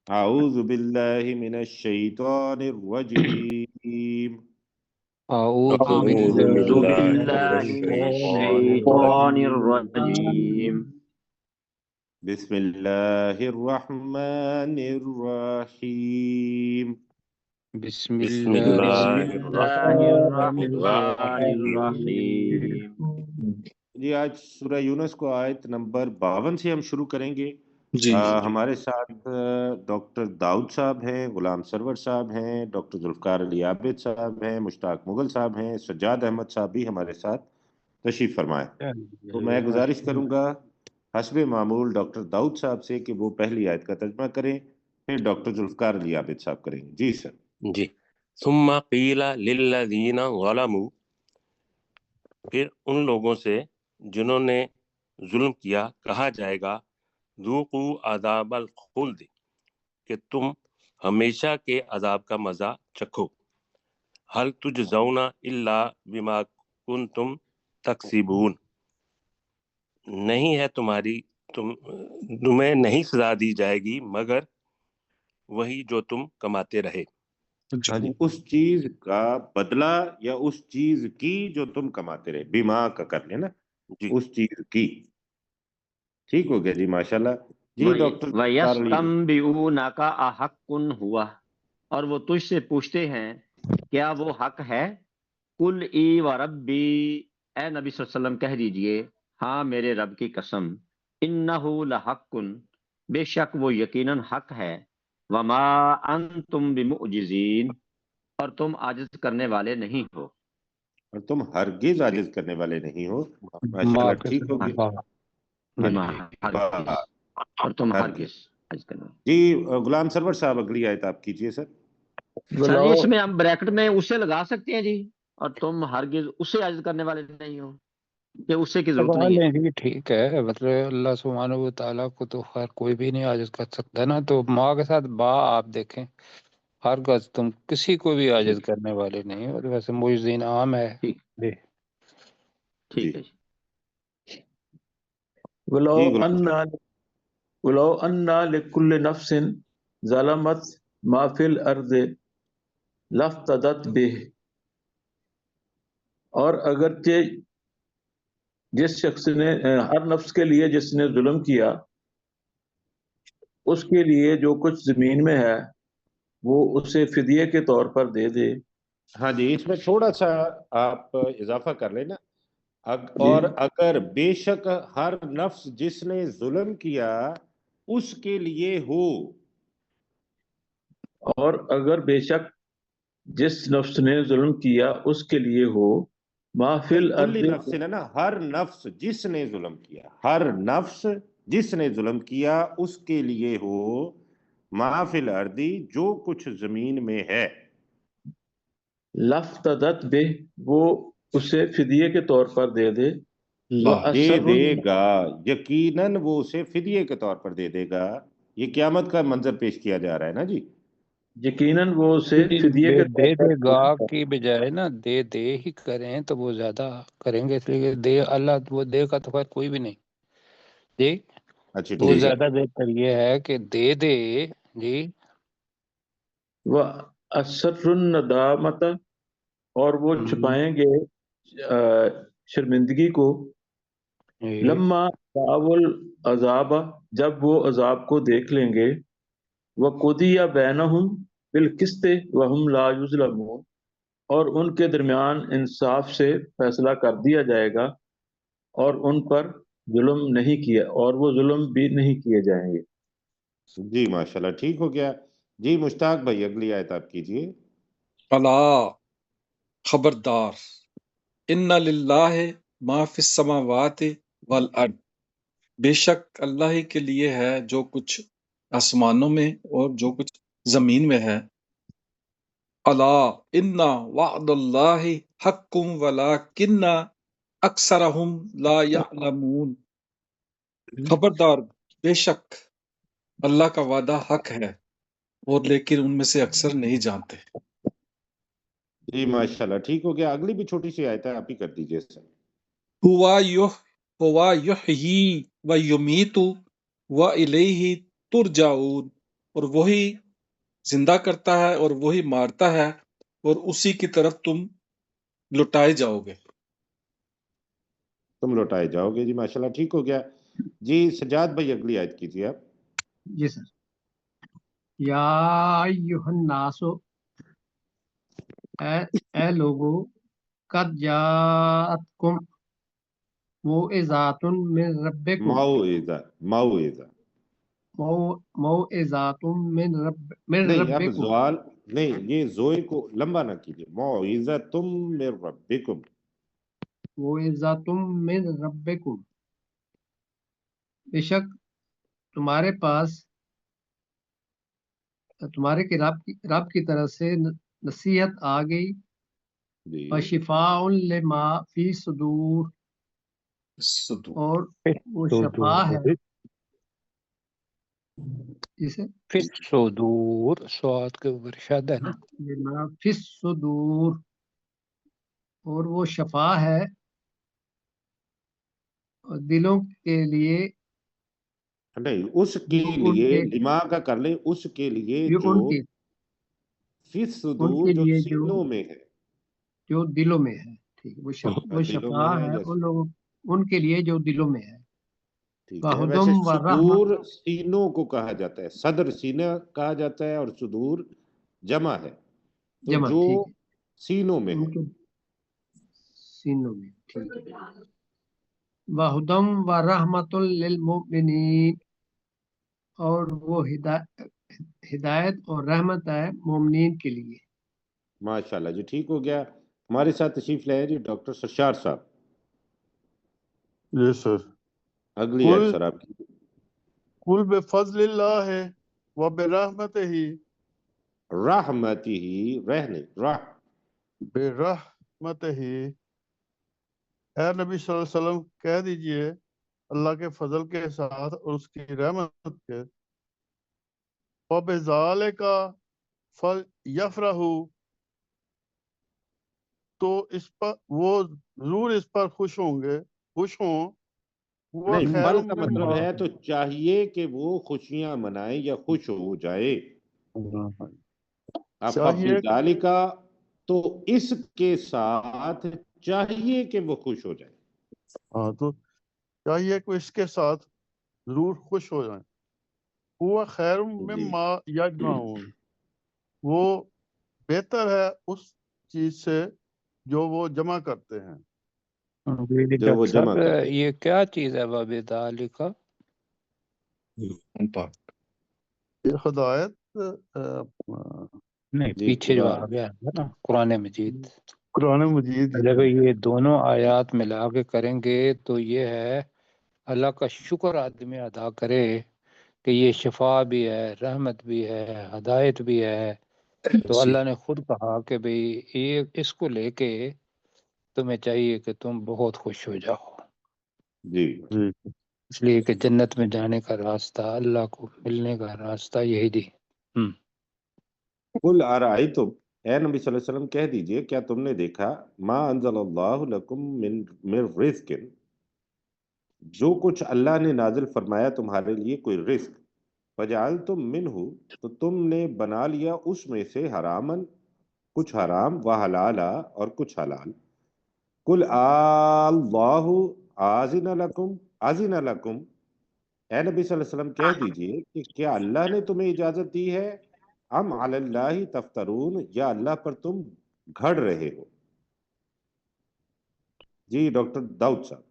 أعوذ بالله من الشيطان الرجيم. أعوذ أعوذ بالله أعوذ بالله من من بالله من الشيطان الشيطان الرجيم الرجيم. بسم الله الرحمن الرحيم. بسم بسم الله بسم الله الله الرحمن الرحمن الرحيم. الرحيم. جی آج سورہ یونس کو آیت نمبر 52 سے ہم شروع کریں گے۔ جی ہمارے ساتھ ڈاکٹر داؤد صاحب ہیں، غلام سرور صاحب ہیں، ڈاکٹر ذوالفقار علی عابد صاحب ہیں، مشتاق مغل صاحب ہیں، سجاد احمد صاحب بھی ہمارے ساتھ تشریف فرمائیں۔ تو میں گزارش کروں گا حسب معمول ڈاکٹر داؤد صاحب سے کہ وہ پہلی آیت کا ترجمہ کریں، پھر ڈاکٹر ذوالفقار علی عابد صاحب کریں گے۔ جی سر۔ جی ثم قیل للذین ظلموا، پھر ان لوگوں سے جنہوں نے ظلم کیا کہا جائے گا ذوقوا عذاب الخلد، کہ تم ہمیشہ کے عذاب کا مزہ چکھو، هل تجزون الا بما کنتم تکسبون، نہیں ہے تمہیں نہیں سزا دی جائے گی مگر وہی جو تم کماتے رہے۔ ہاں جی، اس چیز کا بدلہ یا اس چیز کی جو تم کماتے رہے، بیما کا کر لینا، جی اس چیز کی۔ ٹھیک ہو گیا جی، ماشاءاللہ۔ جی ڈاکٹر ذوالفقار علی۔ وَيَسْتَنْبِئُونَكَ أَحَقٌّ هُوَ، اور وہ تجھ سے پوچھتے ہیں کیا وہ حق ہے؟ قُلْ إِي وَرَبِّي، اے نبی صلی اللہ علیہ وسلم کہہ دیجئے ہاں میرے رب کی قسم، إِنَّهُ لَحَقٌّ، بے شک وہ یقیناً حق ہے، وَمَا أَنْتُمْ بِمُعْجِزِينَ، اور تم عاجز کرنے والے نہیں ہو۔ اور تم ہرگز عاجز کرنے والے نہیں ہو۔ ماشاءاللہ، ماں کے ٹھیک ہو ساتھ گیا۔ با ہاں بما جی، ہرگز، اور تم ہرگز عاجز کرنے والے۔ جی غلام سرور صاحب اگلی آیت آپ کیجئے سر۔ اچھا جی، اس میں ہم بریکٹ میں اسے لگا سکتے ہیں جی، اور تم ہرگز اسے عاجز کرنے والے نہیں ہو، کہ اسے کی ضرورت لگا نہیں ہے۔ لیں گے، ٹھیک ہے، مطلب اللہ سبحانہ و تعالیٰ کو تو خیر کوئی بھی نہیں عاجز کر سکتا نا، تو ماں کے ساتھ با آپ دیکھیں، ہرگز تم کسی کو بھی عاجز ٹھیک کرنے والے نہیں، اور ویسے معجزین عام ہے ٹھیک جی۔ جی ٹھیک ہے جی۔ ولو جی غلام ان صاحب۔ لكل نفس ظلمت ما في الارض لافتدت به، اور اگرچہ جس شخص نے ہر نفس کے لیے جس نے ظلم کیا، اس کے لیے جو کچھ زمین میں ہے وہ اسے فدیے کے طور پر دے دے۔ ہاں جی، اس میں تھوڑا سا آپ اضافہ کر لینا، جی، اور اگر بے شک ہر نفس جس نے ظلم کیا اس کے لیے ہو۔ اور اگر بے شک جس نفس نے ظلم کیا اس کے لیے ہو، ما فی نہیں، الارض، کلی نفس ہے نا، ہر نفس جس نے ظلم کیا، ہر نفس جس نے ظلم کیا اس کے لیے ہو، ما فی الارض، جو کچھ زمین میں ہے، لافتدت به، وہ اسے فدیے کے طور پر دے دے، اللہ دے وَأَسَرُّ، دے گا، یقیناً وہ اسے فدیے کے طور پر دے دے گا۔ یہ قیامت کا منظر پیش کیا جا رہا ہے نا جی۔ یقیناً وہ اسے فدیے دے کے دے طور پر دے دے گا گا۔ کی بجائے نا دے دے ہی کریں تو وہ زیادہ کریں گے، اس لیے کہ دے اللہ وہ دے کا تو خیر کوئی بھی نہیں جی، اچھا تو وہ ٹھیک ہے۔ زیادہ بہتر یہ ہے کہ دے دے جی۔ وَأَسَرُّ النَّدَامَةَ، اور وہ چھپائیں گے شرمندگی کو، لما رأوا العذاب، جب وہ عذاب کو دیکھ لیں گے، وَقُضِيَ بَيْنَهُم بِالْقِسْطِ وَهُمْ لَا يُظْلَمُونَ، اور ان کے درمیان انصاف سے فیصلہ کر دیا جائے گا، اور ان پر ظلم نہیں کیا، اور وہ ظلم بھی نہیں کیے جائیں گے۔ جی ماشاءاللہ، ٹھیک ہو گیا جی۔ مشتاق بھائی اگلی آیت آپ کیجئے۔ الا، خبردار، ان للہ ما فی السماوات والارض، بے شک اللہ ہی کے لیے ہے جو کچھ آسمانوں میں اور جو کچھ زمین میں ہے۔ الا ان وعد اللہ حق ولکن اکثرہم لا یعلمون، خبردار، بے شک اللہ کا وعدہ حق ہے، اور لیکن ان میں سے اکثر نہیں جانتے۔ جی ماشاءاللہ، ٹھیک ہو گیا۔ اگلی بھی چھوٹی سی آیت ہے، آپ ہی کر دیجئے سر۔ ہوا یحیی و یمیت و الیہ ترجعون، اور وہی زندہ کرتا ہے اور وہی مارتا ہے اور اسی کی طرف تم لوٹائے جاؤ گے۔ تم لوٹائے جاؤ گے، جی ماشاءاللہ ٹھیک ہو گیا۔ جی سجاد بھائی اگلی آیت کیجیے آپ۔ جی سر۔ یا ایھا الناس، اے لوگو، قد جاءتکم موعظۃ من ربکم، موعظۃ من نہیں اب ربکم، زوال نہیں، یہ زوئے کو لمبا نہ کیجیے، موعظۃ من ربکم۔ موعظۃ من ربکم، بے شک تمہارے پاس تمہارے کے رب کی طرف سے نصیحت آ گئی، جی وشفاء لما فی صدور، اور وہ شفا ہے جسے فی الصدور، سواد کے اوپر شد ہے نا، لما فی صدور، اور وہ شفا ہے دلوں کے لیے، نہیں، اس کے جو ان لیے کے لما کا کر لیں، اس کے لیے جو جو ان کے فی ان الصدور کے جو لیے سینوں میں ہے، جو دلوں میں ہے، ٹھیک ہے، وہ دلوں شفا میں ہے ہے یا ان لوگوں ان کے لیے جو دلوں میں ہے، ٹھیک ہے۔ وہدم ویسے و رحمت، صدور سینوں کو کہا جاتا ہے، صدر سینہ کہا جاتا ہے، اور صدور جمع ہے، تو جمع، جو ٹھیک ہے، سینوں میں ان ہے۔ کے سینوں میں، ٹھیک ہے، وہدم و رحمت للمؤمنین، اور وہ ہدایت اور رحمت ہے مومنین کے لیے۔ ماشاءاللہ جی ٹھیک ہو گیا۔ ہمارے ساتھ تشریف لائے جی ڈاکٹر سشار صاحب، جی سر۔ اگلی کل آیت سر آپ کی۔ کل بفضل اللہ و برحمتہ، رحمتی ہی، رہنے راہ، برحمتہ، اے نبی صلی اللہ علیہ وسلم کہہ دیجئے اللہ کے فضل کے ساتھ اور اس کی رحمت کے، وَبِذَالِکَ فَلْیَفْرَحُوا، تو اس پر وہ ضرور اس پر خوش ہوں گے، خوش ہوں، وہ نہیں خیر فل کا مطلب مما، ہے تو چاہیے کہ وہ خوشیاں منائیں یا خوش ہو جائے۔ اب چاہیے ذالکا تو اس کے ساتھ چاہیے کہ وہ خوش ہو جائے۔ ہاں تو چاہیے کہ اس کے ساتھ ضرور خوش ہو جائیں، وہ خیر جی مما یجمعون، وہ بہتر ہے اس چیز سے جو وہ جمع کرتے ہیں۔ جی جو وہ ڈاکٹر جمع صاحب، کرتے ہیں۔ یہ کیا چیز ہے وَبِذَالِکَ؟ یہ ہدایت نہیں، جی پیچھے جو آ گیا ہے نا قرآن مجید، قرآن مجید جب یہ دونوں آیات ملا کے کریں گے تو یہ ہے اللہ کا شکر آدمی ادا کرے کہ یہ شفا بھی ہے، رحمت بھی ہے، ہدایت بھی ہے۔ تو اللہ نے خود کہا کہ بھئی یہ اس کو لے کے تمہیں چاہیے کہ تم بہت خوش ہو جاؤ، جی اس لیے کہ جنت میں جانے کا راستہ، اللہ کو ملنے کا راستہ یہی دی۔ قل ارائیتم، اے نبی صلی اللہ علیہ وسلم کہہ دیجئے کیا تم نے دیکھا، ما انزل اللہ لکم من رزق، جو کچھ اللہ نے نازل فرمایا تمہارے لیے کوئی رزق، فجعلتم منہ، تو تم نے بنا لیا اس میں سے حرامن، کچھ حرام، وحلالا، اور کچھ حلال۔ قل اللہ آذن لکم، اے نبی صلی اللہ علیہ وسلم کہہ دیجئے کہ کیا اللہ نے تمہیں اجازت دی ہے، ام علی اللہ تفترون، یا اللہ پر تم گھڑ رہے ہو۔ جی ڈاکٹر داؤد صاحب۔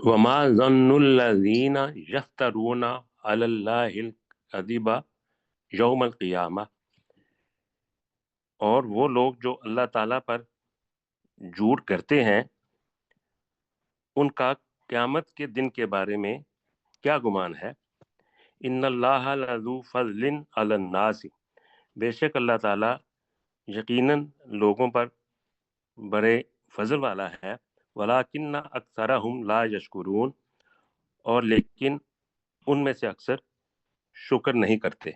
وما ظن الذین یفترون علی اللہ الکذب یوم القیامہ، اور وہ لوگ جو اللہ تعالیٰ پر جھوٹ کرتے ہیں ان کا قیامت کے دن کے بارے میں کیا گمان ہے۔ ان اللہ لذو فضل علی الناس، بے شک اللہ تعالیٰ یقیناً لوگوں پر بڑے فضل والا ہے، ولیکن اکثرہم لا یشکرون، اور لیکن ان میں سے اکثر شکر نہیں کرتے۔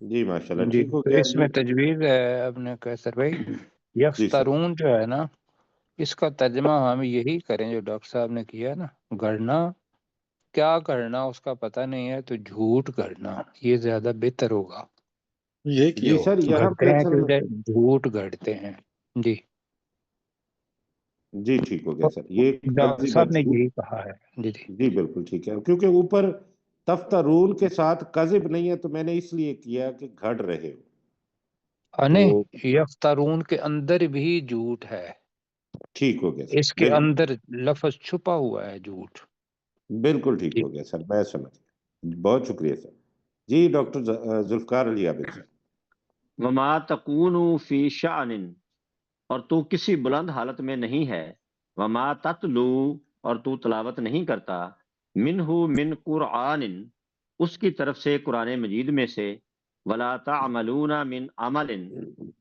جی ماشاءاللہ جی ٹھیک ہو تو گیا اس جی۔ میں تجویز ہے اپنے قیصر بھائی، جی سر، یفترون جو ہے نا، اس کا ترجمہ ہم یہی کریں جو ڈاکٹر صاحب نے کیا نا، گڑنا کیا کرنا اس کا پتہ نہیں ہے تو جھوٹ کرنا یہ زیادہ بہتر ہوگا. یہ کیا جی ہوا. سر یہاں گھڑتے پہ ہیں اصل میں جھوٹ گھڑتے ہیں. جی جی ٹھیک ہو گیا سر، یہ ڈاکٹر کذب صاحب نے جھوٹ، یہی کہا ہے. جی جی جی بالکل ٹھیک ہے، کیونکہ اوپر تفترون کے ساتھ کذب نہیں ہے تو میں نے اس لیے کیا کہ گھڑ رہے ہو نہیں، تو یفترون کے اندر بھی جھوٹ ہے، ٹھیک ہو گیا سر، اس کے اندر لفظ چھپا ہوا ہے جھوٹ. بالکل ٹھیک جی ہو گیا سر، میں سمجھ گیا، بہت شکریہ سر. جی ڈاکٹر ذوالفقار علی عابد صاحب. وما تکون فی شأن، اور تو کسی بلند حالت میں نہیں ہے. وما تتلو، اور تو تلاوت نہیں کرتا. منہ من قرآن، اس کی طرف سے قرآن مجید میں سے. ولا تعملون من عمل،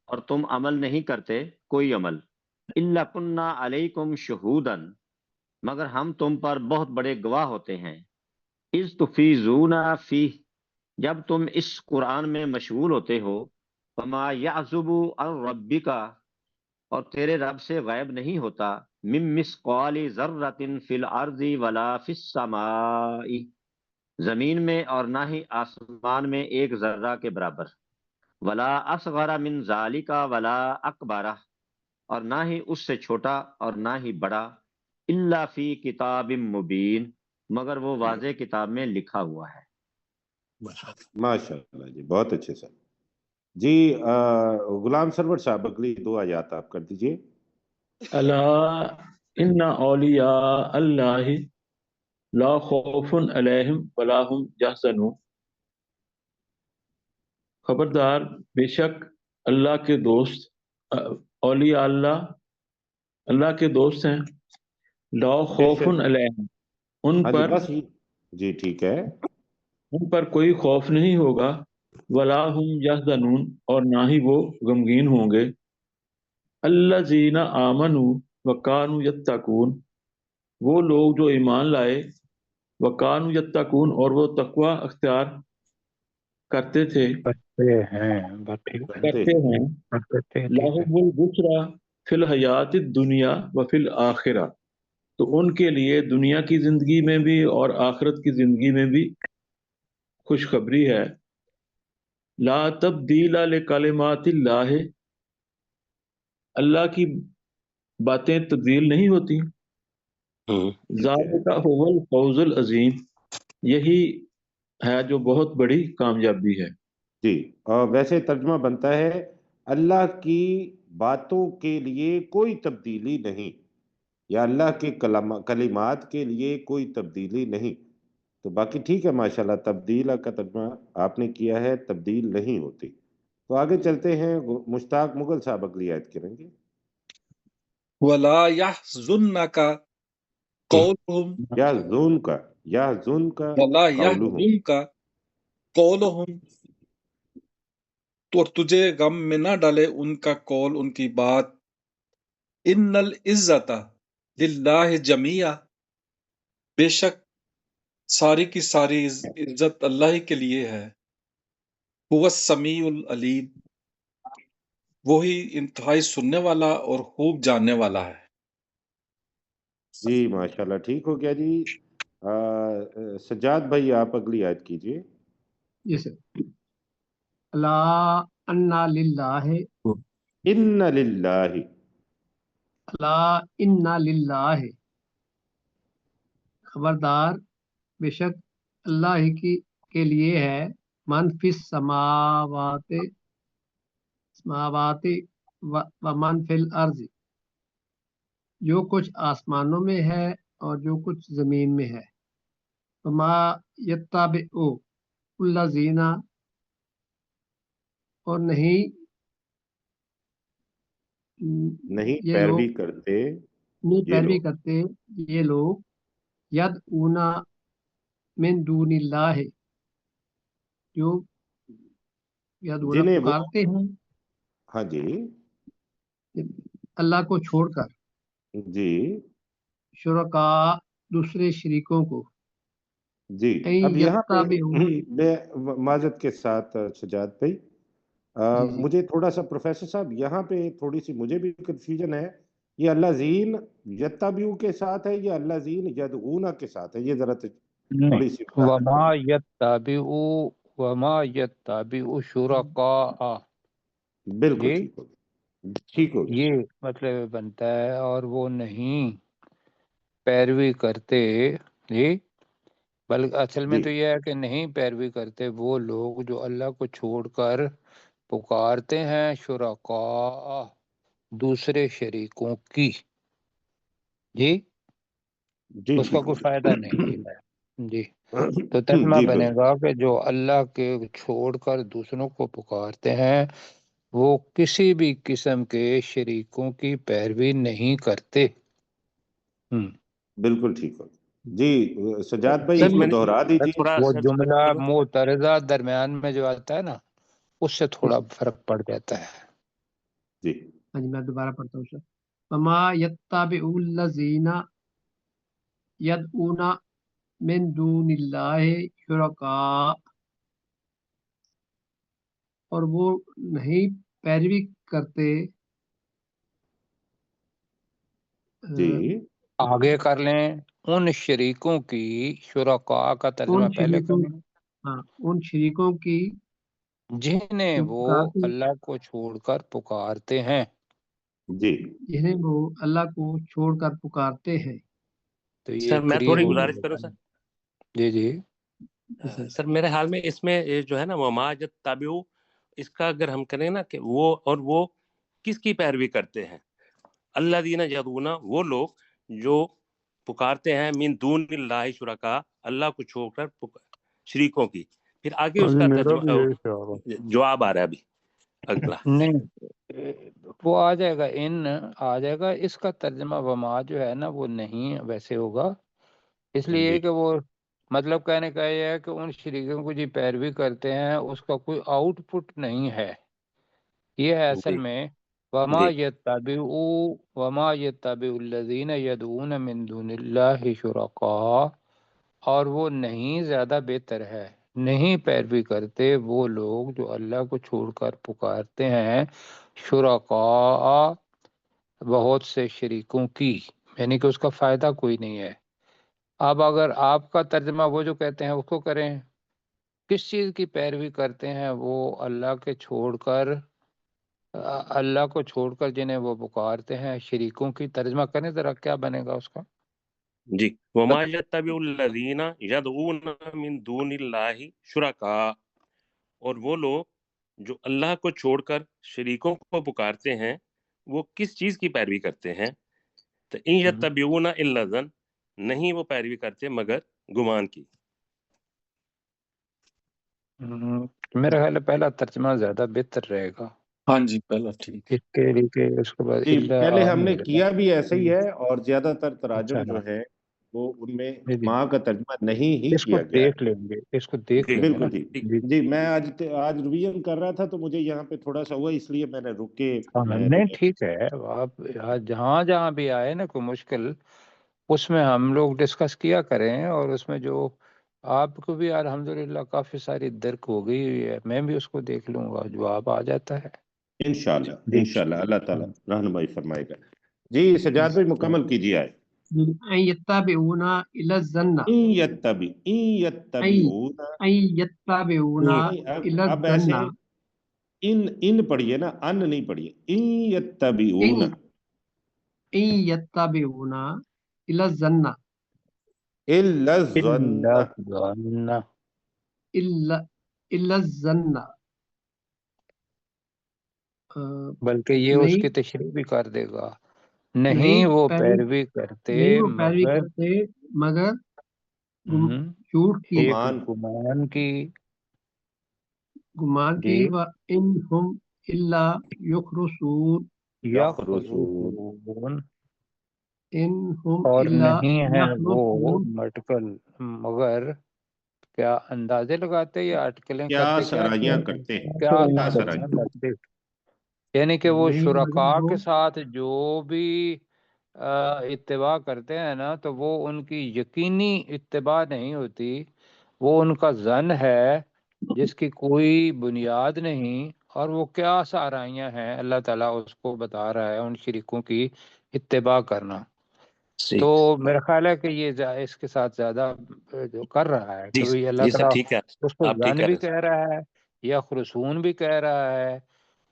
اور تم عمل نہیں کرتے کوئی عمل. الا کننا علیکم شہودا، مگر ہم تم پر بہت بڑے گواہ ہوتے ہیں. اذ تفیضون فیہ، جب تم اس قرآن میں مشغول ہوتے ہو. وما یعزب عن ربک، اور تیرے رب سے غائب نہیں ہوتا. من مثقال ذرۃ فی الارض ولا فی السماء، زمین میں اور نہ ہی آسمان میں ایک ذرہ کے برابر. ولا اصغر من ذالک ولا اکبر، اور نہ ہی اس سے چھوٹا اور نہ ہی بڑا. الا فی کتاب مبین، مگر وہ واضح کتاب میں لکھا ہوا ہے. ماشاء اللہ جی بہت اچھے سر. جی غلام سرور صاحب اگلی 2 آیات آپ کر دیجئے. الا ان اولیاء اللہ لا خوف علیہم ولا هم یحزنون. خبردار، بے شک اللہ کے دوست، اولیاء اللہ اللہ کے دوست ہیں. لا بے خوف شک، علیہم، ان ہاں جی پر بس جی ٹھیک ہے. ان پر کوئی خوف نہیں ہوگا. ولا هم یحزنون، اور نہ ہی وہ غمگین ہوں گے. الذین آمنوا وکانوا یتقون، وہ لوگ جو ایمان لائے. وکانوا یتقون، اور وہ تقوی اختیار کرتے تھے کرتے ہیں بٹھیک کرتے کرتے ہیں. کرتے ہیں. ٹھیک ہے. لہم البشریٰ فی الحیات الدنیا وفی الآخرہ، تو ان کے لیے دنیا کی زندگی میں بھی اور آخرت کی زندگی میں بھی خوشخبری ہے. لا تبدیل لکلمات اللہ، اللہ کی باتیں تبدیل نہیں ہوتی. ذالک هو الفوز العظیم، یہی ہے جو بہت بڑی کامیابی ہے. جی، اور ویسے ترجمہ بنتا ہے اللہ کی باتوں کے لیے کوئی تبدیلی نہیں، یا اللہ کے کلمات کے لیے کوئی تبدیلی نہیں. تو باقی ٹھیک ہے ماشاءاللہ، تبدیل کا ترجمہ آپ نے کیا ہے، تبدیل نہیں ہوتی. تو آگے چلتے ہیں، مشتاق مغل صاحب اگلی آیت کریں گے. ولا يحزنك قولهم یا زون کا ولا قولہم، يحزنك قولهم، تو اور تجھے غم میں نہ ڈالے ان کا قول، ان کی بات. ان العزت للہ جمیعا، بے شک ساری کی ساری عزت اللہ ہی کے لیے ہے. هو السمیع العلیم، وہی انتہائی سننے والا اور خوب جاننے والا ہے. جی ماشاءاللہ ٹھیک ہو گیا جی. سجاد بھائی آپ اگلی آیت کیجئے. جی سر. لا انا للہ، ان للہ، لا انا للہ، خبردار، بے شک اللہ ہی کی کے لیے ہے. من فی السماوات و من فی الارض، جو کچھ آسمانوں میں ہے اور جو کچھ زمین میں ہے. وما یتبع الذین، اور نہیں یہ لوگ پیروی کرتے نہیں یہ پیروی لوگ کرتے یہ لوگ. یدعونا من دون اللہ، جو یدعونا جنہیں وہ، پکارتے ہیں ہاں جی اللہ کو چھوڑ کر. جی شرکاء، دوسرے شریکوں کو. جی. اب یہاں پہ یتبعون، میں معذرت کے ساتھ سجاد بھائی، جی جی مجھے تھوڑا سا پروفیسر صاحب یہاں پہ تھوڑی سی مجھے بھی کنفیوژن ہے. یہ اللہ زین یتبعو کے ساتھ ہے یا اللہ زین یدعونا کے ساتھ ہے؟ یہ ذرا نہیں، تھوڑی سی وضاحت وما کریں۔ یتبع شرکاء، بالکل یہ ٹھیک ہو گیا، ٹھیک ہو گیا۔ یہ مطلب بنتا ہے، اور وہ نہیں پیروی کرتے، جی، بلکہ اصل میں جی تو یہ ہے کہ نہیں پیروی کرتے وہ لوگ جو اللہ کو چھوڑ کر پکارتے ہیں شرکاء، دوسرے شریکوں کی، جی، جی اس کا ٹھیک ہو کوئی فائدہ نہیں ہے، جی۔ تو گیا۔ ترجمہ جی بنے بالکل گا کہ جو اللہ کے چھوڑ کر دوسروں کو پکارتے ہیں وہ کسی بھی قسم کے شریکوں کی پیروی نہیں کرتے۔ ہم۔ بالکل ٹھیک ہو گیا۔ جی سجاد بھائی سر اس کو میں دوہرا میں دیجیے۔ تھوڑا وہ سر جملہ کروں؟ معترضہ درمیان میں جو آتا ہے نا، اس سے تھوڑا فرق پڑ جاتا ہے۔ جی ہاں جی، میں دوبارہ پڑھتا ہوں سر۔ وما یتبع الذین یدعون من دون اللہ شرکاء، اور وہ نہیں پیروی کرتے جی آگے کر لیں، ان شریکوں کی، شرکاء کا ترجمہ ان پہلے شریکوں، کریں، ہاں، ان شریکوں کی جنہیں جو وہ پکارتے، اللہ کو چھوڑ کر پکارتے ہیں۔ جی جنہیں وہ اللہ کو چھوڑ کر پکارتے ہیں۔ تو یہ سر میں قریب تھوڑی ہو گزارش کروں جائے سر؟ گا۔ جی جی، جی سر۔ سر میرے حال میں اس میں یہ جو ہے نا وما یتبع، اس کا اگر ہم کریں نا کہ وہ کس کی پیروی کرتے ہیں؟ الذین یدعون، وہ لوگ جو پکارتے ہیں من دون اللہ شرکا، اللہ کو چھوڑ کر شریکوں کی۔ پھر آگے اس جی کا میرا بھی یہی ترجمہ خیال ہے۔ جواب آ رہا ہے ابھی اگلا۔ نہیں، وہ آ جائے گا، ان آ جائے گا، اس کا ترجمہ وما جو ہے نا وہ نہیں ویسے ہوگا، اس جی لیے کہ وہ مطلب کہنے کا یہ ہے کہ ان شریکوں کو جو پیروی کرتے ہیں اس کا کوئی آؤٹ پٹ نہیں ہے، یہ ہے اصل جی میں وما جی یتبع الذین یدعون من دون اللہ شرکاء، اور وہ نہیں زیادہ بہتر ہے، نہیں پیروی کرتے وہ لوگ جو اللہ کو چھوڑ کر پکارتے ہیں شرکاء، بہت سے شریکوں کی، یعنی کہ اس کا فائدہ کوئی نہیں ہے۔ اب اگر آپ کا ترجمہ وہ جو کہتے ہیں اس کو کریں، کس چیز کی پیروی کرتے ہیں وہ اللہ کے چھوڑ کر، اللہ کو چھوڑ کر جنہیں وہ پکارتے ہیں شریکوں کی، ترجمہ کریں ذرا، کیا بنے گا اس کا؟ جی، وما یتبع الذین یدعون من دون اللہ شرکا، اور وہ لوگ جو اللہ کو چھوڑ کر شریکوں کو پکارتے ہیں وہ کس چیز کی پیروی کرتے ہیں؟ تو ان یتبعون الا الظن، نہیں وہ پیروی کرتے مگر گمان کی۔ میرا خیال ہے پہلا ترجمہ زیادہ بہتر رہے گا، ہاں جی پہلا ٹھیک ہے۔ اس کے لیے اس کے بعد جی اللہ پہلے آ ہم نے نہیں رہا۔ کیا بھی ایسا ہی ہے، اور زیادہ تر تراجم اچھا، جو ہے وہ ان میں جی جی، ماں کا ترجمہ نہیں ہی اس کو کیا گیا ہے۔ دیکھ لیں گے، اس کو دیکھ جی لیں گے نا، بالکل ٹھیک۔ جی۔ جی میں آج ریویژن کر رہا تھا تو مجھے یہاں پہ تھوڑا سا ہوا، اس لیے میں نے رک کے ہاں میں نہیں ٹھیک ہے، آپ جہاں جہاں بھی آئے نا کوئی مشکل، اس میں ہم لوگ ڈسکس کیا کریں، اور اس میں جو آپ کو بھی الحمدللہ کافی ساری درک ہو گئی ہے، میں بھی اس کو دیکھ لوں گا، جواب آ جاتا ہے، انشاءاللہ جی۔ انشاءاللہ اللہ تعالیٰ رہنمائی فرمائے گا۔ جی سجاد بھائی مکمل کیجیے آئے۔ ان یتبعون الا الظن، این یتبعون، ان یتبعون الا اب الظن، ایسے ان پڑھیے نا، ان نہیں پڑھیے، این یتبعون، ان یتبعون الا الظن، الا الظن، الا الظن، الا الظن، بلکہ یہ اس نہیں کی تشریح بھی کر دے گا، نہیں نہیں وہ پیروی پیروی کرتے نہیں وہ پیروی مگر کرتے مگر ہم، جھوٹ کی، ایک گمان گمان کی، گمان کی، جی، و ان ہم الا یخرسون، یخرسون، یخرسون، ان ہم اور الا نہیں ہے وہ یخرسون، مٹکل مگر کیا اندازے لگاتے یا اٹکلیں کیا کرتے، کیا سرائیاں کرتے ہیں، کیا کیا سرائیاں سرائیاں، کرتے، یعنی کہ وہ نہیں مگر شرکاء وہ کے ساتھ جو بھی اتباع کرتے ہیں نا، تو وہ ان کی یقینی اتباع نہیں ہوتی، وہ ان کا ظن ہے جس کی کوئی بنیاد نہیں، اور وہ کیا سارائیاں ہیں اللہ تعالیٰ اس کو بتا رہا ہے ان شریکوں کی اتباع کرنا۔ تو میرا خیال ہے کہ یہ اس کے ساتھ زیادہ جو کر رہا ہے جی کہ اللہ جی سر تعالیٰ ٹھیک ہے، اس کو آپ ٹھیک زن کہہ بھی رہے ہیں کہہ رہا ہے یا خرسون بھی کہہ رہا ہے،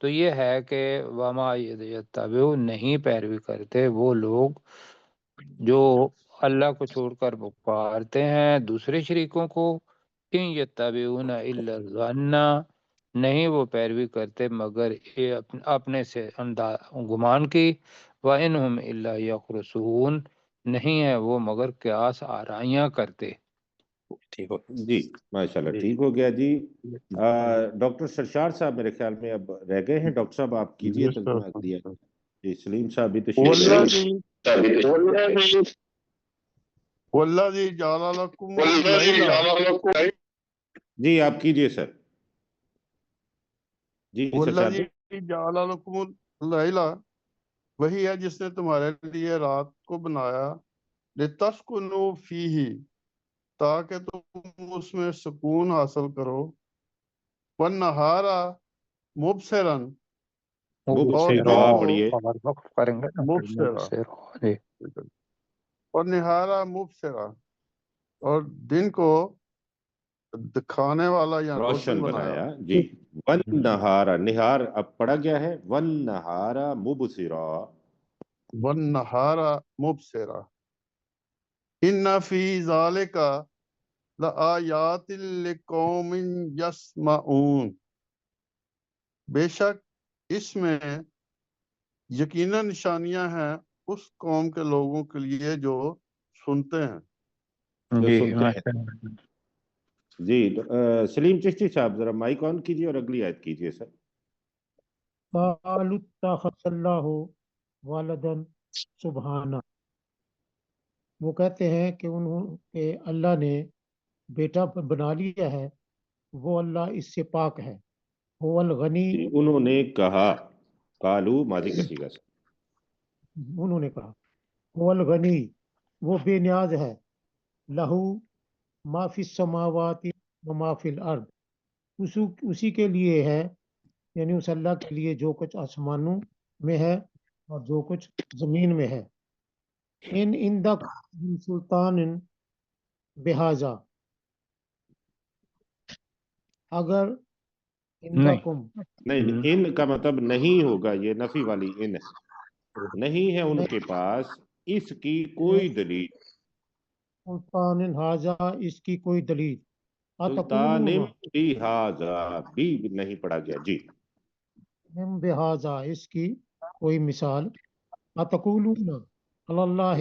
تو یہ ہے کہ وما یتبعوا نہیں پیروی کرتے وہ لوگ جو اللہ کو چھوڑ کر پکارتے ہیں دوسرے شریکوں کو، ان یتبعون الا الظن نہیں وہ پیروی کرتے مگر یہ اپنے سے گمان کی، وَإِنْهُمْ إِلَّا يَخْرُصُونَ نہیں ہے وہ مگر قیاس آرائیاں کرتے۔ ٹھیک ہو جی ماشاءاللہ جی ٹھیک ہو گیا جی۔ ڈاکٹر سرشار صاحب میرے خیال میں اب رہ گئے ہیں، ڈاکٹر صاحب آپ کیجئے Yes, ترجمہ sir. دیا۔ جی سلیم صاحب بھی تشریف لے والذي والذي جعل لكم الليل جی آپ کیجئے سر۔ جی سرشار والذي بھائی۔ جعل لكم الليل وہی ہے جس نے تمہارے لیے رات کو بنایا، لتسکنوا فیہ تاکہ تم اس میں سکون حاصل کرو، والنہار مبصرا اور مبصرا دن کو پڑھیے۔ خبر وقف کریں گے نا، مبصرا جی اور نہارا مبصرا اور دن کو دکھانے والا یا روشن روشن بنایا جی۔ ون نہارا نہار اب پڑھا گیا ہے، ون نہارا مبصرا۔ والنہار مبصرا ان فی ذالک لآیات لقوم یسمعون بے شک اس میں یقینا نشانیاں ہیں اس قوم کے لوگوں کے لیے جو سنتے ہیں۔ جو جی سنتے ہیں۔ ماشاءاللہ۔ جی سلیم چشتی صاحب ذرا مائک آن کیجئے اور اگلی آیت کیجئے سر۔ قالوا اتخذ اللہ ولدا سبحانہ، وہ کہتے ہیں کہ اللہ نے بیٹا بنا لیا ہے، وہ اللہ اس سے پاک ہے، هو الغنی، جی انہوں نے کہا، قالو ماضی کا صیغہ سے۔ انہوں نے کہا هو الغنی وہ بے نیاز ہے، لہو ما فی السماوات و ما فی الارض اسی کے لیے ہے، یعنی اس اللہ کے لیے جو کچھ آسمانوں میں ہے اور جو کچھ زمین میں ہے۔ ان اندک سلطان بہذا اگر اندکم نہیں ان کا مطلب نہیں ہوگا، یہ نفی والی ان ہے، نہیں ہے ان کے پاس اس کی کوئی دلیل، سلطان حاضا اس کی کوئی دلیل، سلطان اتقولون بہذا بھی نہیں پڑھا گیا جی۔ من بہذا اس کی کوئی مثال، اتقولون علی اللہ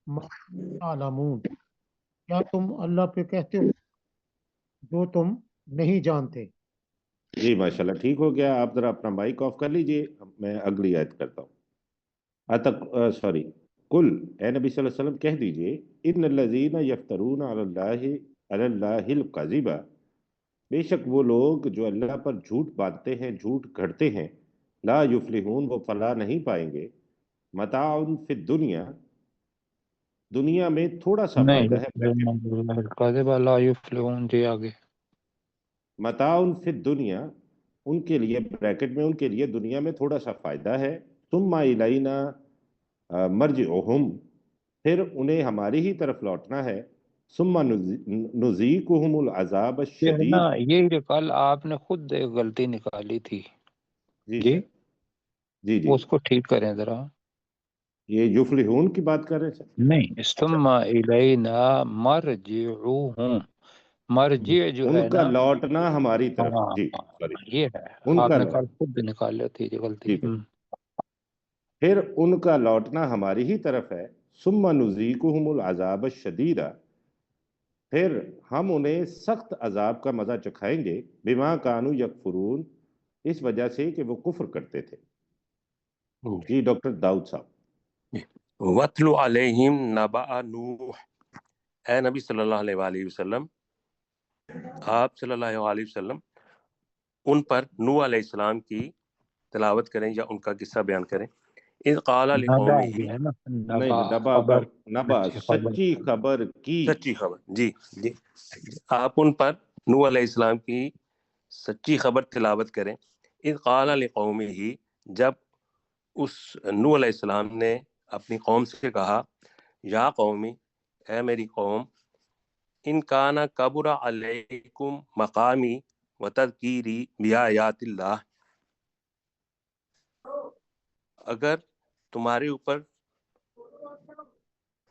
ما لا تعلمون کیا تم اللہ پہ کہتے ہو جو تم نہیں جانتے۔ جی ماشاءاللہ ٹھیک ہو گیا۔ آپ ذرا اپنا مائک آف کر لیجئے، میں اگلی آیت کرتا ہوں۔ کل اے نبی صلی اللہ علیہ وسلم کہہ دیجئے، ان الذین یفترون علی اللہ الکذب، بے شک وہ لوگ جو اللہ پر جھوٹ باندھتے ہیں، جھوٹ گھڑتے ہیں، لا یفلحون وہ فلاح نہیں پائیں گے، متاع فی الدنیا دنیا میں تھوڑا سا فائدہ ہے، الکذب لا یفلحون جی آگے۔ متاع فی الدنیا ان کے لیے بریکٹ میں ان کے لیے دنیا میں تھوڑا سا فائدہ ہے، ثم الینا مرجعہم پھر انہیں ہماری ہی طرف لوٹنا ہے، ثم نذیقہم العذاب یہ ہے نا، الشدید۔ یہ جو کل آپ نے خود ایک غلطی نکالی تھی جی جی، سر جی جی اس کو ٹھیک کریں ذرا۔ یہ یفلحون کی بات کر رہے ہیں سر؟ نہیں، ثم الینا مرجعہم، مرجع جو ان ہے کا نا، لوٹنا ہماری طرف، ہاں جی سوری، یہ ہے، ان آپ کا نے لوٹ کل خود نکال لی تھی یہ غلطی۔ ٹھیک ہے، پھر ان کا لوٹنا ہماری ہی طرف ہے، ثم نذیقہم العذاب الشدید پھر ہم انہیں سخت عذاب کا مزہ چکھائیں گے، بما کانوا یکفرون اس وجہ سے کہ وہ کفر کرتے تھے۔ جی ڈاکٹر داؤد صاحب۔ وَاتْلُ عَلَيْهِمْ نَبَأَ نوح، اے نبی صلی اللہ علیہ وآلہ وسلم، آپ صلی اللہ علیہ وسلم ان پر نوح علیہ السلام کی تلاوت کریں یا ان کا قصہ بیان کریں۔ اذ قال نبا لقومہ، جو ہے نا، نہیں نبا نبا خبر، نبا اچھی خبر، سچی خبر کی، سچی خبر، جی جی، آپ ان پر نوح علیہ السلام کی سچی خبر تلاوت کریں۔ اذ قال لقومہ، جب اس نوح علیہ السلام نے اپنی قوم سے کہا، یا قومی، اے میری قوم، ان کانا کبر علیکم مقامی و تذکیری بیایات اللہ، اگر تمہارے اوپر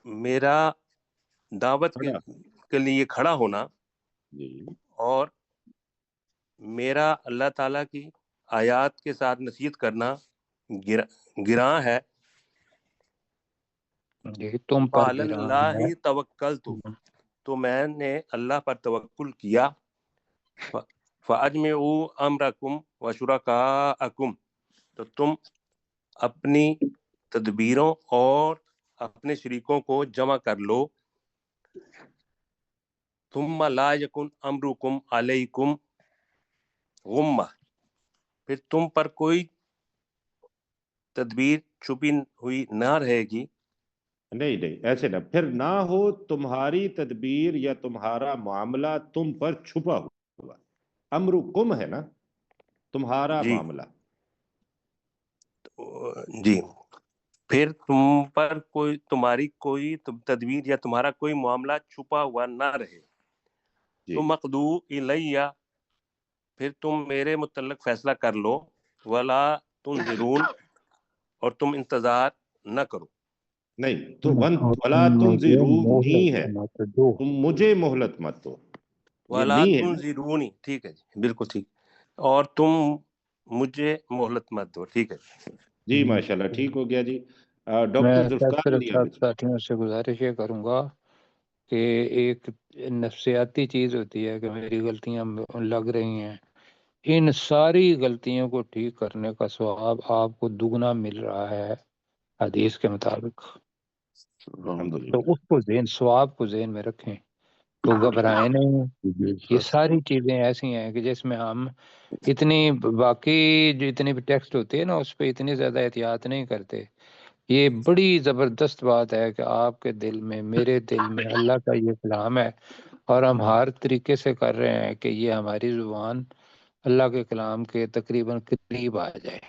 میرا دعوت کے لیے کھڑا ہونا اور میرا اللہ تعالیٰ کی آیات کے ساتھ نصیحت کرنا گراں ہے، تم پر فعلی اللہ توکلت، تو میں نے اللہ پر توکل کیا، فاجمعوا امرکم وشرکاءکم، تو تم اپنی تدبیروں اور اپنے شریکوں کو جمع کر لو، ثم لا یکن امرکم علیکم غمہ، پھر تم پر کوئی تدبیر چھپی ہوئی نہ رہے گی، نہیں ایسے نہ، پھر نہ ہو تمہاری تدبیر یا تمہارا معاملہ تم پر چھپا ہوا، امرکم ہے نا تمہارا معاملہ، جی، پھر تم پر تمہاری کوئی تدبیر یا تمہارا کوئی معاملہ چھپا ہوا نہ رہے، تو مقدو الیہ، پھر تم میرے متعلق فیصلہ کر لو، ولا تنظرون، اور تم انتظار نہ کرو، نہیں تو ولا تنظرونی ہے، تم مجھے مہلت مت دو، ولا تنظرونی، ٹھیک ہے جی، بالکل ٹھیک، اور تم مجھے مہلت مت دو، ٹھیک ہے جی ماشاءاللہ، ٹھیک ہو گیا جی۔ میں ڈاکٹر ذوالفقار صرف علی عابد، ساتھیوں سے گزارش یہ کروں گا کہ ایک نفسیاتی چیز ہوتی ہے کہ میری غلطیاں لگ رہی ہیں، ان ساری غلطیوں کو ٹھیک کرنے کا ثواب آپ کو دگنا مل رہا ہے حدیث کے مطابق، تو اس کو ثواب کو ذہن میں رکھیں، تو گھبرائیں نہیں۔ یہ ساری چیزیں ایسی ہیں کہ جس میں ہم اتنی باقی جو اتنی بھی ٹیکسٹ ہوتی ہے نا اس پہ اتنی زیادہ احتیاط نہیں کرتے، یہ بڑی زبردست بات ہے کہ آپ کے دل میں، میرے دل میں اللہ کا یہ کلام ہے، اور ہم ہر طریقے سے کر رہے ہیں کہ یہ ہماری زبان اللہ کے کلام کے تقریباً قریب آ جائے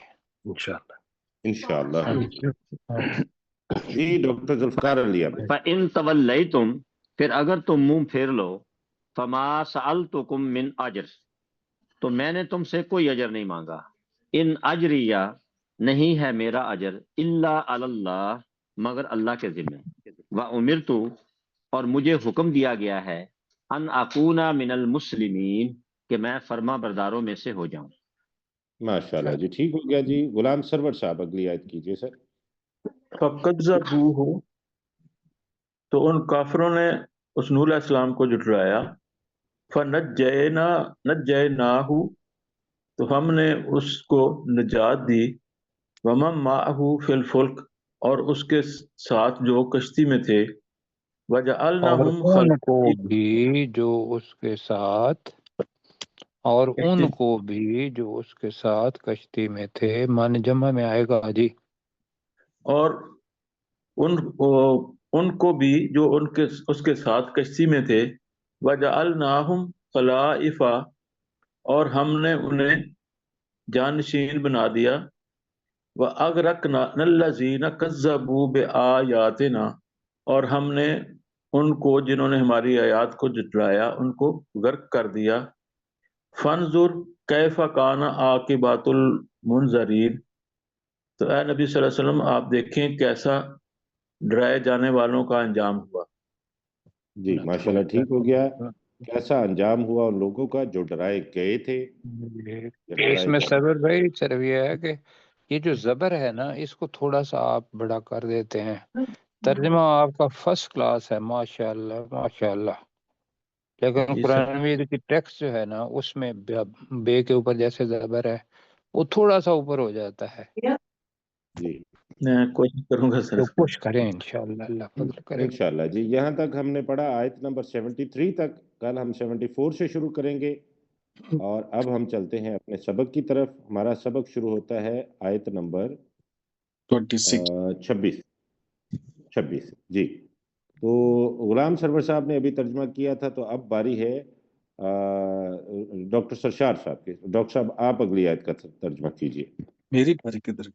انشاءاللہ۔ جی ڈاکٹر ذوالفقار علی عابد، فَإِن تَوَلَّيْتُمْ، پھر اگر تم منہ پھیر لو، فَمَا سَأَلْتُكُم مِّنْ أَجْرٍ، تو میں نے تم سے کوئی اجر نہیں مانگا، ان اجریہ، نہیں ہے میرا اجر، الا علی اللہ، مگر اللہ کے ذمہ، وَأُمِرْتُ، اور مجھے حکم دیا گیا ہے، ان اکون من المسلمین، کہ میں فرما برداروں میں سے ہو جاؤں۔ ماشاءاللہ جی، ٹھیک ہو گیا جی۔ غلام سرور صاحب اگلی آیت کیجئے سر۔ فقط ذبوہ، تو ان کافروں نے اس نوح علیہ السلام کو جھٹلایا، نجیناہ، تو ہم نے اس کو نجات دی، ومن معہ فی الفلک، اور اس کے ساتھ جو کشتی میں تھے، اور وجعلناہم ان کو خلائف، بھی جو اس کے ساتھ، اور ان کو بھی جو اس کے ساتھ کشتی میں تھے، من جمع میں آئے گا جی، اور ان کو بھی جو اس کے ساتھ کشتی میں تھے، وجعلناہم خلائف، اور ہم نے انہیں جانشین بنا دیا، وَأَغْرَقْنَا الَّذِينَ كَذَّبُوا بِآيَاتِنَا، اور ہم نے ان کو جنہوں نے ہماری آیات کو جھٹلایا ان کو غرق کر دیا، فَانظُرْ كَيْفَ كَانَ عَاقِبَةُ الْمُنذَرِينَ، تو اے نبی صلی اللہ علیہ وسلم آپ دیکھیں کیسا ڈرائے جانے والوں کا انجام ہوا۔ جی ماشاءاللہ، ٹھیک ہو گیا۔ کیسا انجام ہوا ان لوگوں کا جو ڈرائے گئے تھے۔ اس میں صبر بھائی صرف یہ ہے کہ یہ جو زبر ہے نا اس کو تھوڑا سا آپ بڑا کر دیتے ہیں، ترجمہ آپ کا فرسٹ کلاس ہے، ماشاءاللہ ماشاءاللہ، لیکن قرآن مجید کی ٹیکسٹ جو ہے نا اس میں بے کے اوپر جیسے زبر ہے وہ تھوڑا سا اوپر ہو جاتا ہے، جی میں کوشش کروں گا سر، تو کوشش کریں انشاءاللہ، اللہ فضل کرے گا انشاءاللہ جی۔ یہاں تک ہم نے پڑھا آیت نمبر 73 تک، کل ہم 74 سے شروع کریں گے، اور اب ہم چلتے ہیں اپنے سبق کی طرف۔ ہمارا سبق شروع ہوتا ہے آیت نمبر 26 جی۔ تو غلام سرور صاحب نے ابھی ترجمہ کیا تھا، تو اب باری ہے ڈاکٹر سرشار صاحب کی۔ ڈاکٹر صاحب آپ اگلی آیت کا ترجمہ کیجئے۔ میری باری کدھر؟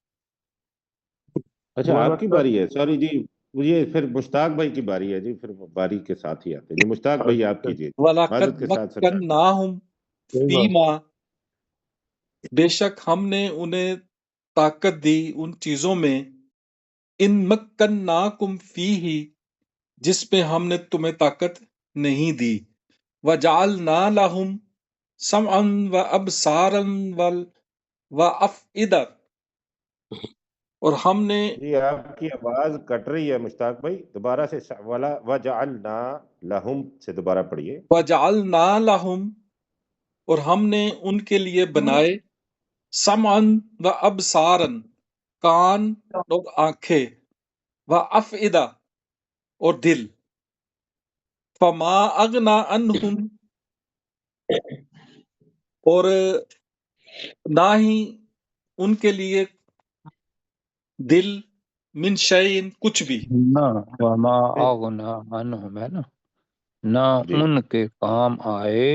اچھا آپ کی باری ہے، سوری جی، یہ پھر مشتاق بھائی کی باری ہے جی، پھر باری کے ساتھ ہی آتے ہیں جی۔ مشتاق بھائی آپ کیجیے وَلَقَدْ معذرت کے ساتھ سرکار۔ مَكَّنَّاهُمْ فِيمَا، بے شک ہم نے انہیں طاقت دی ان چیزوں میں، ان مکناکم فیہ، جس میں ہم نے تمہیں طاقت نہیں دی، وجعلنا لہم سمعا وابصارا وافئدہ، اور ہم نے جی آپ کی آواز کٹ رہی ہے مشتاق بھائی، دوبارہ سے ولا وجعلنا لہم سے دوبارہ پڑھیے۔ وجعلنا لہم، اور ہم نے ان کے لیے بنائے سمعا وابصارا، کان اور آنکھیں، وافئدہ اور دل، فما اغنا عنہم، اور نہ ہی ان کے لیے دل، من شیئن کچھ بھی، نہ وما اغنا عنہم ہے نا، نہ جی ان کے کام آئے،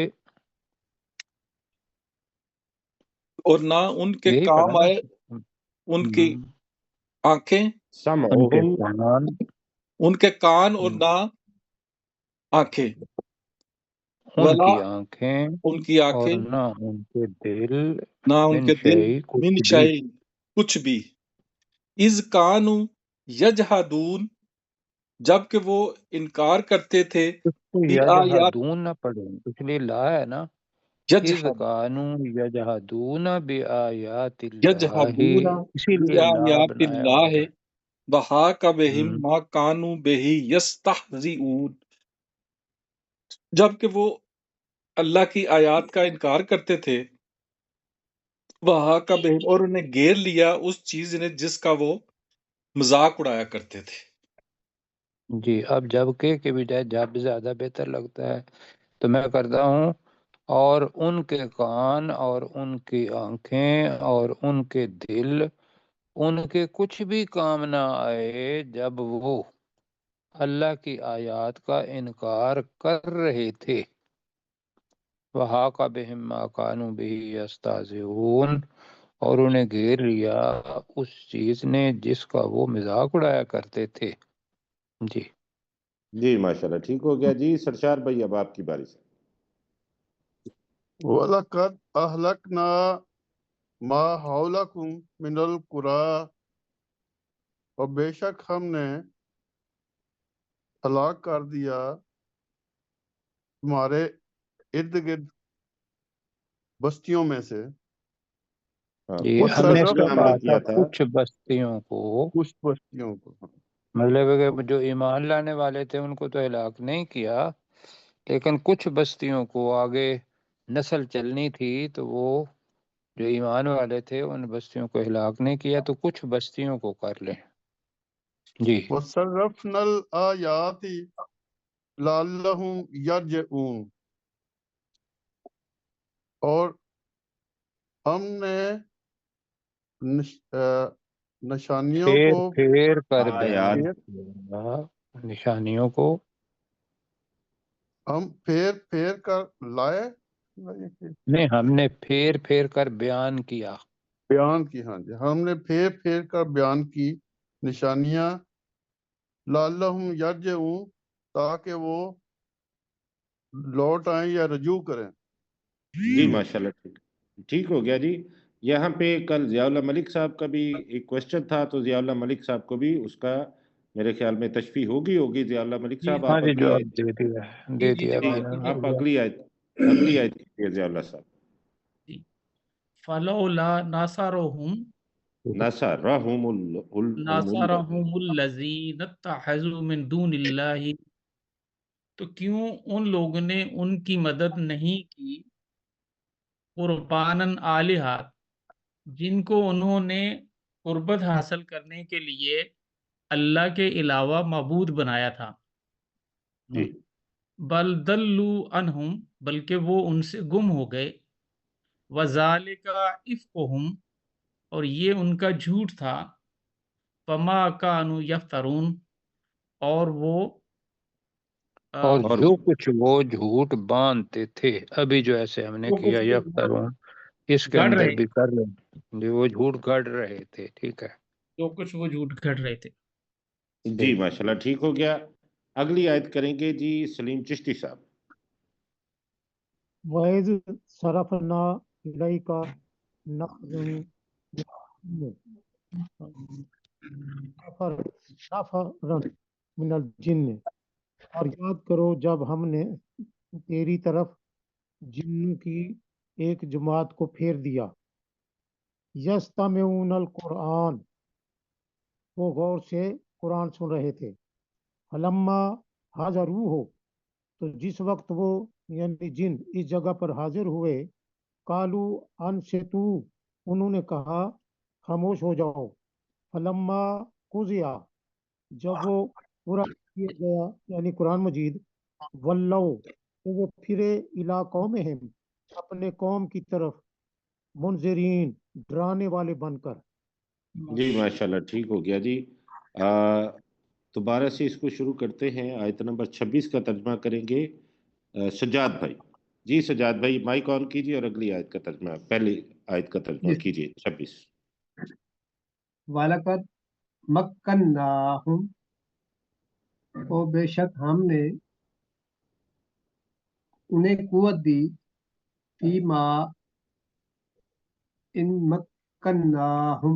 اور نہ ان کے یہی پڑھا کام نا، آئے ان کی آنکھیں، ان کے سمعہم، کان، ان کے کان، اور نہ آنکھیں، ان ولا کی آنکھیں، ان کی اور آنکھیں، نہ ان کے دل، نہ ان من کے دل، شیء من کچھ بھی، شیئن کچھ بھی، اذ کانوا یجحدون، جب کہ وہ انکار کرتے تھے، اس کو بآیات، یجحدون نہ پڑھیں، اس لیے لا ہے نا، اذ یجحد کانوا یجحدون بآیات اللہ، یجحدون اسی لیے لا بآیات بنایا ہوا اللہ، ہے۔ وحاق بہم ہم، ما کانوا بہ یستہزئون، جب کہ وہ اللہ کی آیات کا انکار کرتے تھے، وحاق بہم، اور انہیں گھیر لیا اس چیز نے جس کا وہ مذاق اڑایا کرتے تھے۔ جی اب جب کے بجائے جب زیادہ بہتر لگتا ہے تو میں کرتا ہوں، اور ان کے کان اور ان کی آنکھیں اور ان کے دل ان کے کچھ بھی کام نہ آئے جب وہ اللہ کی آیات کا انکار کر رہے تھے۔ وَحَاقَ بِهِم مَّا كَانُوا بِهِ يَسْتَهْزِئُونَ، اور انہیں گھیر لیا اس چیز نے جس کا وہ مذاق اڑایا کرتے تھے۔ جی جی ماشاءاللہ ٹھیک ہو گیا جی۔ سرشار بھائی اب آپ کی باری سے۔ وَلَقَدْ أَهْلَكْنَا مَا حَوْلَكُمْ مِنَ الْقُرَىٰ، اور بے شک ہم نے ہلاک کر دیا تمہارے ارد گرد بستیوں میں سے، ہاں جی کچھ ہم نے اس بستیوں کا وَصَرَّفْنَا کہا عمل تھا کیا تھا۔ کچھ بستیوں کو، کچھ بستیوں کو، مطلب ہے کہ جو ایمان لانے والے تھے ان کو تو ہلاک نہیں کیا، لیکن کچھ بستیوں کو آگے نسل چلنی تھی تو وہ جو ایمان والے تھے ان بستیوں کو ہلاک نہیں کیا، تو کچھ بستیوں کو کر لیں۔ جی وَصَرَّفْنَا الْآيَاتِ لَعَلَّهُمْ يَرْجِعُونَ، اور ہم نے نشانیوں پھیر کو پھیر کر آیات، بیان کیا نشانیوں کو، ہم پھیر پھیر کر لائے، نہیں ہم نے پھیر پھیر کر بیان کیا۔ بیان کی، ہاں جی، ہم نے پھیر پھیر کر بیان کی نشانیاں، لعلہم یرجعون، تاکہ وہ لوٹ آئیں یا رجوع کریں۔ جی ماشاءاللہ ٹھیک ہو گیا جی۔ یہاں پہ کل ضیاء اللہ ملک صاحب کا بھی ایک کوشچن تھا، تو ضیاء اللہ ملک صاحب کو بھی اس کا میرے خیال میں تشفیح ہوگی ضیاء اللہ ملک جی صاحب ہاں آپ جی اگلی جواب آیت دے دیا جی دے جی دیا میں جواب نے۔ آپ اگلی آیت کیجیے ضیاء اللہ صاحب۔ جی فلولا ناصرهم نصرہم ناصرهم الذین اتخذوا من دون اللہ، تو کیوں ان لوگوں نے ان کی مدد نہیں کی، قرباناً آلہات، جن کو انہوں نے قربت حاصل کرنے کے لیے اللہ کے علاوہ معبود بنایا تھا، جی بل دلوا عنہم، بلکہ وہ ان سے گم ہو گئے، وذالک افکہم، اور یہ ان کا جھوٹ تھا، فما کانوا یفترون، اور وہ اور اور جو کچھ وہ جھوٹ باندھتے تھے، ابھی جو ایسے ہم نے جو کیا کچھ وہ یفترون، اس کے گڑھ اندر رہے بھی کر رہے جو وہ جھوٹ گڑھ رہے تھے۔ ٹھیک ہے، جو کچھ وہ جھوٹ گھڑ رہے تھے۔ جی ماشاءاللہ ٹھیک ہو گیا. اگلی آیت کریں گے جی سلیم چشتی صاحب. وَإِذْ صَرَفْنَا إِلَيْكَ نَفَرًا مِنَ الْجِنِّ، اور یاد کرو جب ہم نے تیری طرف جنوں کی ایک جماعت کو پھیر دیا. یستمعون القرآن، وہ غور سے قرآن سن رہے تھے. فلما حاضروہ، تو جس وقت وہ یعنی جن اس جگہ پر حاضر ہوئے، قالو انصتو، انہوں نے کہا خاموش ہو جاؤ. فلما قضیا، جب وہ پورا کیا گیا یعنی قرآن مجید، ولو، تو وہ پھرے الی قومہم، اپنے قوم کی طرف، منذرین، ڈرانے والے بن کر. جی ماشاءاللہ ٹھیک ہو گیا جی. دوبارہ سے اس کو شروع کرتے ہیں. آیت نمبر 26 کا ترجمہ کریں گے سجاد بھائی. جی سجاد بھائی مائک آن کیجیے اور اگلی آیت کا ترجمہ، پہلی آیت کا ترجمہ کیجیے 26. وَلَقَدْ مَكَّنَّاهُمْ، اور بے شک ہم نے انہیں قوت دی، فیما ان مکناہم،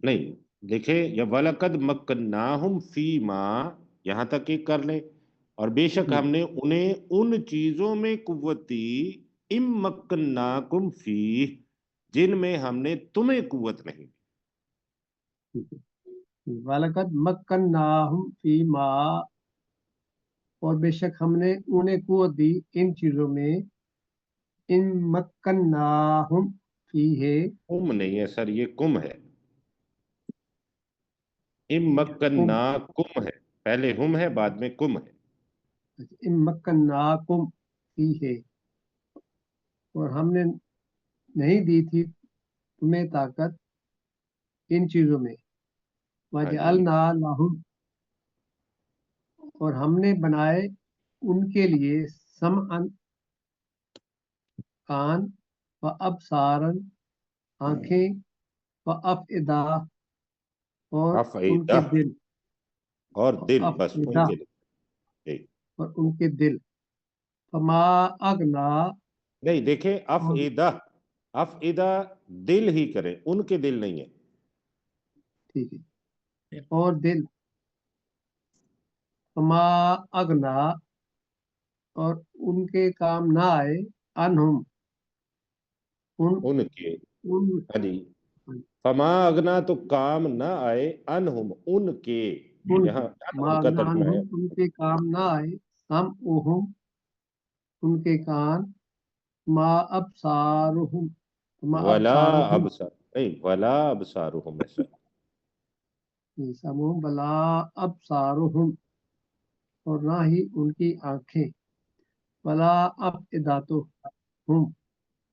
نہیں دیکھیں، یا وَلَقَدْ مَكَّنَّاهُمْ فِيمَا، یہاں تک ایک کر لیں. اور بے شک ہم نے انہیں ان چیزوں میں قوت دی، اِن مَكَّنَّاكُمْ فِيهِ، جن میں ہم نے تمہیں قوت نہیں دی. وَلَقَدْ مَكَّنَّاهُمْ فیما، اور بے شک ہم نے انہیں قوت دی ان چیزوں میں، ان مکناہم فیہ، کم نہیں ہے سر، یہ کم ہے. ام مکناکم ہے، پہلے ہم ہے بعد میں کم ہے. ان مکناکم فیہ، اور ہم نے نہیں دی تھی تمہیں طاقت ان چیزوں میں. وَجَعَلْنَا لَهُمْ، اور ہم نے بنائے ان کے لیے سمعاً، کان، و ابصاراً، آنکھیں، و افئدہ، اور ان کے دل، اور دل، بس ان افئدہ، کے دل. اور ان کے دل. فما اغنا، نہیں دیکھیں، افئدہ دل ہی کریں، ان کے دل نہیں ہے. ٹھیک ہے، اور دل. فما اغنا، اور ان کے کام نہ آئے، انہم، ان کے فما اغنا، تو کام نہ آئے، انہم، ان کے، یہاں ما ان کا ترجمہ ہے. ان کے کام نہ آئے، سمعہم، ان کے کان، ما ابصارہم، ولا ابصار، نہیں ولا ابصارہم ایسا. سمعہم ولا ابصارہم، اور نہ ہی ان کی آنکھیں، ولا افئداتہم،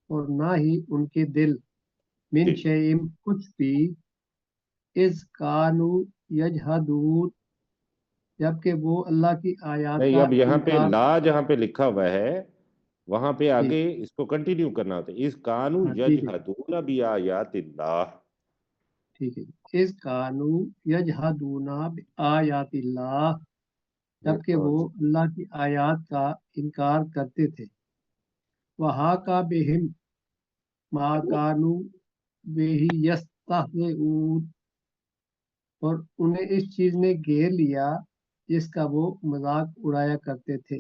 اور نہ ہی ان کے دل، من شیء، کچھ بھی، اذ کانوا یجہدون، جبکہ وہ اللہ کی آیات نہیں، کا اب یہاں پہ انکار. لا جہاں پہ لکھا ہوا ہے وہاں پہ آگے اس کو کنٹینیو کرنا ہوتا ہے. اذ کانوا یجہدون بآیات اللہ. ٹھیک ہے، اذ کانوا یجہدون بآیات اللہ، جبکہ وہ اللہ کی آیات کا انکار کرتے تھے. وَحَاقَ بِهِمْ مَا كَانُوا بِهِ يَسْتَهْزِئُونَ، اور انہیں اس چیز نے گھیر لیا جس کا وہ مذاق اڑایا کرتے تھے.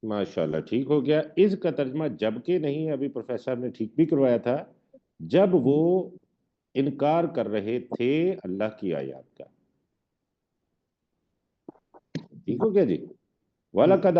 ماشاءاللہ ٹھیک ہو گیا. اس کا ترجمہ جب کہ نہیں، ابھی پروفیسر نے ٹھیک بھی کروایا تھا، جب وہ انکار کر رہے تھے اللہ کی آیات کا. ٹھیک ہو گیا جی. وَلَقَدْ